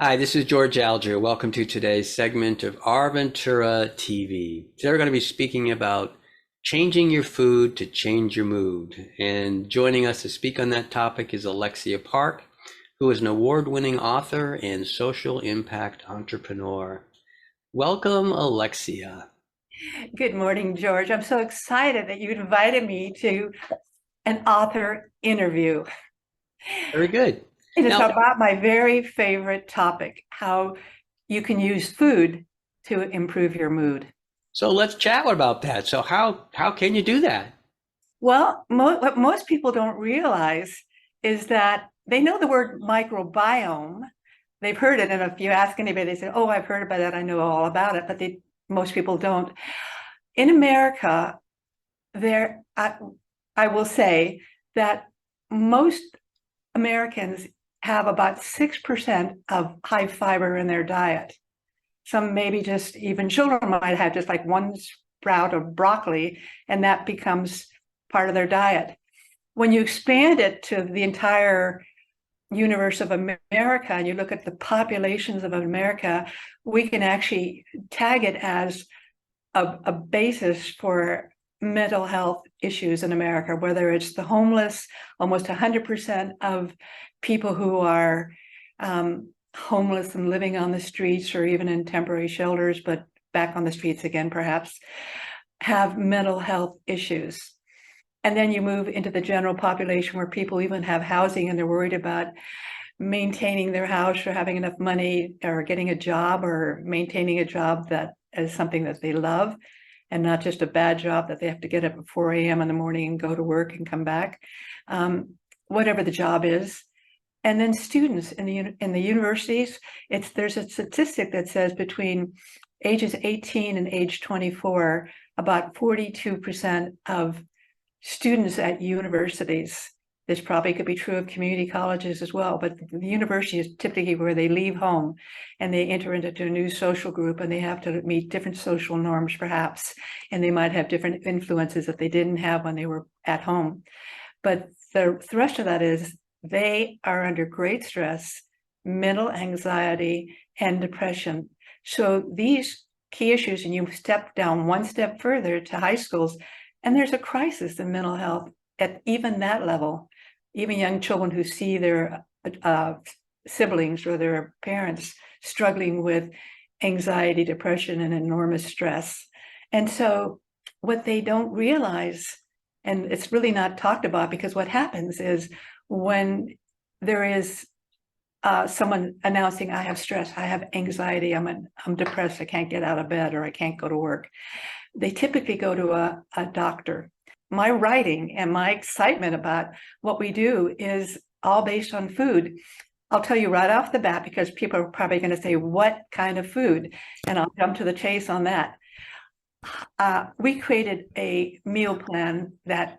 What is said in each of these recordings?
Hi, this is George Alger. Welcome to today's segment of Our Ventura TV. Today we're going to be speaking about changing your food to change your mood. And joining us to speak on that topic is Alexia Parks, who is an award-winning author and social impact entrepreneur. Welcome, Alexia. Good morning, George. I'm so excited that you invited me to an author interview. Very good. It is Now, about my very favorite topic, how you can use food to improve your mood. so let's chat about that. So how can you do that? Well, what most people don't realize is that they know the word microbiome. They've heard it, and if you ask anybody, they say, "Oh, I've heard about that. I know all about it," but most people don't. In America, I will say that most Americans have about 6% of high fiber in their diet. Some maybe just even children might have just like one sprout of broccoli, and that becomes part of their diet. When you expand it to the entire universe of America and you look at the populations of America, we can actually tag it as a basis for mental health issues in America, whether it's the homeless. Almost 100% of people who are homeless and living on the streets or even in temporary shelters, but back on the streets again, perhaps, have mental health issues. And then you move into the general population where people even have housing and they're worried about maintaining their house or having enough money or getting a job or maintaining a job that is something that they love and not just a bad job that they have to get up at 4 a.m. in the morning and go to work and come back, whatever the job is. And then students in the universities, there's a statistic that says between ages 18 and age 24, about 42% of students at universities. This probably could be true of community colleges as well, but the university is typically where they leave home and they enter into a new social group and they have to meet different social norms perhaps, and they might have different influences that they didn't have when they were at home. But the thrust of that is they are under great stress, mental anxiety, and depression. So these key issues, and you step down one step further to high schools, and there's a crisis in mental health at even that level. Even young children who see their siblings or their parents struggling with anxiety, depression, and enormous stress. And so what they don't realize, and it's really not talked about, because what happens is when there is someone announcing, I have stress, I have anxiety, I'm depressed, I can't get out of bed, or I can't go to work, they typically go to a doctor. My writing and my excitement about what we do is all based on food. I'll tell you right off the bat, because people are probably going to say, what kind of food? And I'll jump to the chase on that. We created a meal plan that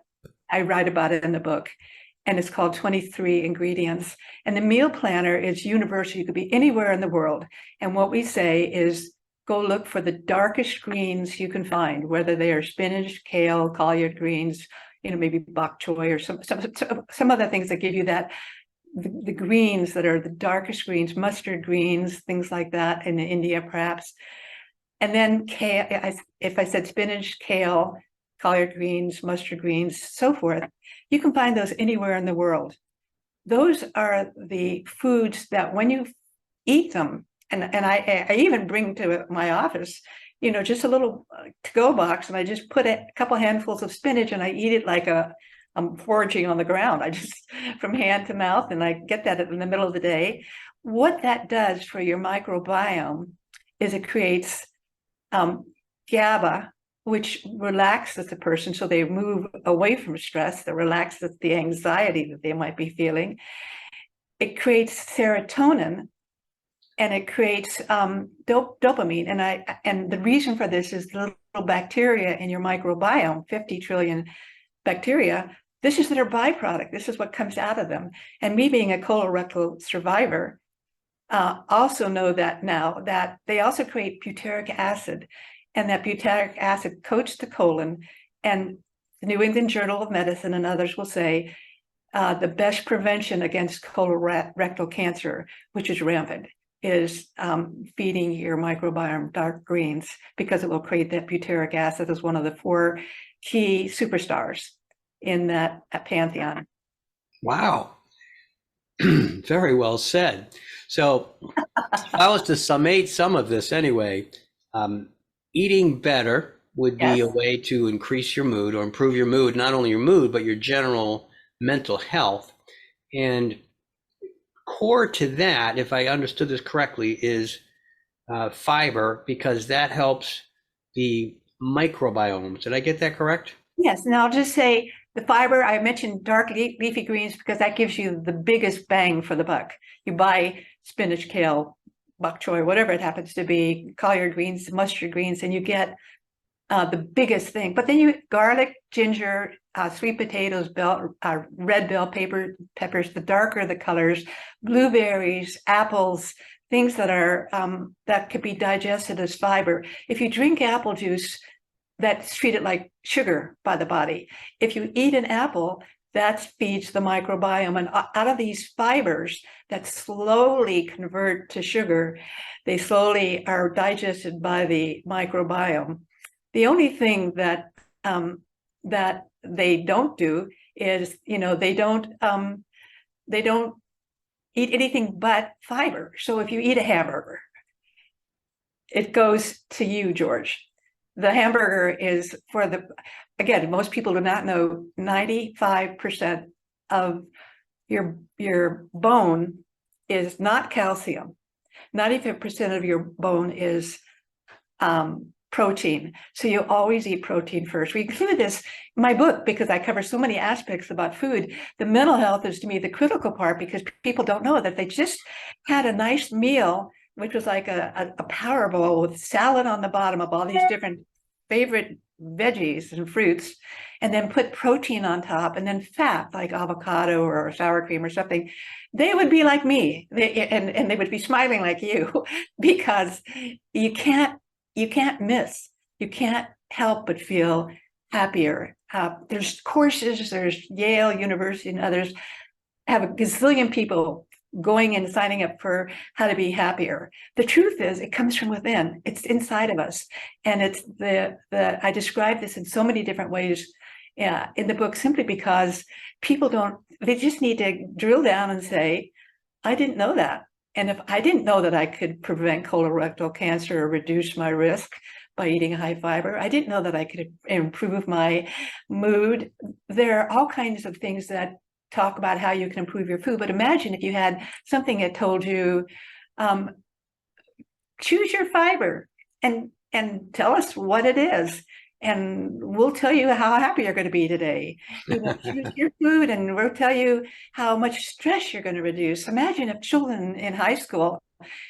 I write about it in the book, and it's called 23 Ingredients. And the meal planner is universal. You could be anywhere in the world. And what we say is, go look for the darkest greens you can find, whether they are spinach, kale, collard greens, maybe bok choy or some other things that give you that, the greens that are the darkest greens, mustard greens, things like that in India, perhaps. And then kale, if I said spinach, kale, collard greens, mustard greens, so forth, you can find those anywhere in the world. Those are the foods that when you eat them, and I even bring to my office, just a little to-go box, and I just put a couple handfuls of spinach and I eat it like I'm foraging on the ground. I just from hand to mouth, and I get that in the middle of the day. What that does for your microbiome is it creates GABA, which relaxes the person so they move away from stress, that relaxes the anxiety that they might be feeling. It creates serotonin, and it creates dopamine. And the reason for this is the little bacteria in your microbiome, 50 trillion bacteria, this is their byproduct. This is what comes out of them. And me being a colorectal survivor, also know that now that they also create butyric acid, and that butyric acid coats the colon. And the New England Journal of Medicine and others will say the best prevention against colorectal cancer, which is rampant, is feeding your microbiome dark greens, because it will create that butyric acid as one of the 4 key superstars in that pantheon. Wow. Very well said. So if I was to summate some of this anyway, eating better would be a Yes. way to increase your mood or improve your mood, not only your mood, but your general mental health. And core to that, if I understood this correctly, is fiber, because that helps the microbiome. Did I get that correct? Yes, and I'll just say the fiber, I mentioned dark leafy greens because that gives you the biggest bang for the buck. You buy spinach, kale, bok choy, whatever it happens to be, collard greens, mustard greens, and you get the biggest thing. But then you garlic, ginger, sweet potatoes, red bell peppers, the darker the colors, blueberries, apples, things that are that could be digested as fiber. If you drink apple juice, that's treated like sugar by the body. If you eat an apple, that feeds the microbiome. And out of these fibers that slowly convert to sugar, they slowly are digested by the microbiome. The only thing that that they don't do is, they don't eat anything but fiber. So if you eat a hamburger, it goes to you, George. The hamburger is again, most people do not know 95% of your bone is not calcium. 95% of your bone is protein. So you always eat protein first. We include this in my book because I cover so many aspects about food. The mental health is, to me, the critical part, because people don't know that they just had a nice meal, which was like a power bowl with salad on the bottom of all these different favorite veggies and fruits, and then put protein on top, and then fat like avocado or sour cream or something. They would be like me, and they would be smiling like you, because you can't miss. You can't help but feel happier. There's courses, there's Yale University and others have a gazillion people going and signing up for how to be happier. The truth is, it comes from within. It's inside of us. And it's I describe this in so many different ways in the book, simply because they just need to drill down and say, I didn't know that. And if I didn't know that I could prevent colorectal cancer or reduce my risk by eating high fiber, I didn't know that I could improve my mood. There are all kinds of things that talk about how you can improve your food. But imagine if you had something that told you, choose your fiber and tell us what it is, and we'll tell you how happy you're going to be today. Choose your food and we'll tell you how much stress you're going to reduce. Imagine if children in high school,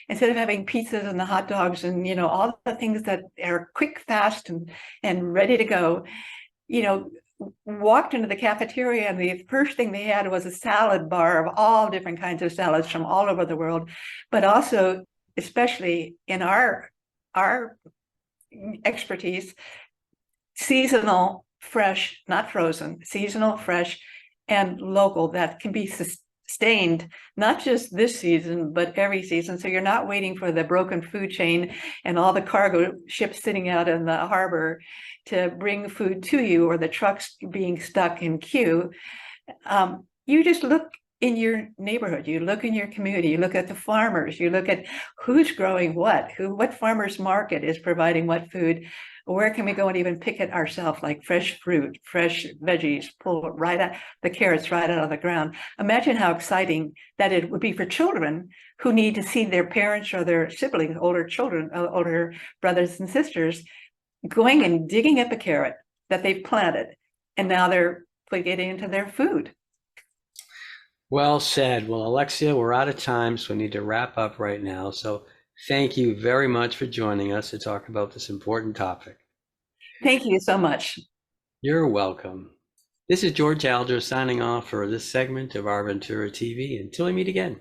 instead of having pizzas and the hot dogs and all the things that are quick, fast, and ready to go, walked into the cafeteria and the first thing they had was a salad bar of all different kinds of salads from all over the world, but also, especially in our expertise, seasonal, fresh, not frozen, seasonal, fresh, and local, that can be sustained not just this season, but every season. So you're not waiting for the broken food chain and all the cargo ships sitting out in the harbor to bring food to you, or the trucks being stuck in queue. You just look in your neighborhood, you look in your community, you look at the farmers, you look at who's growing what farmers market is providing what food, where can we go and even pick it ourselves, like fresh fruit, fresh veggies, pull right out the carrots right out of the ground. Imagine how exciting that it would be for children who need to see their parents or their siblings, older brothers and sisters, going and digging up a carrot that they've planted, and now they're putting it into their food. Well said. Well, Alexia, we're out of time, so we need to wrap up right now. So thank you very much for joining us to talk about this important topic. Thank you so much. You're welcome. This is George Alger signing off for this segment of Our Ventura TV. Until we meet again.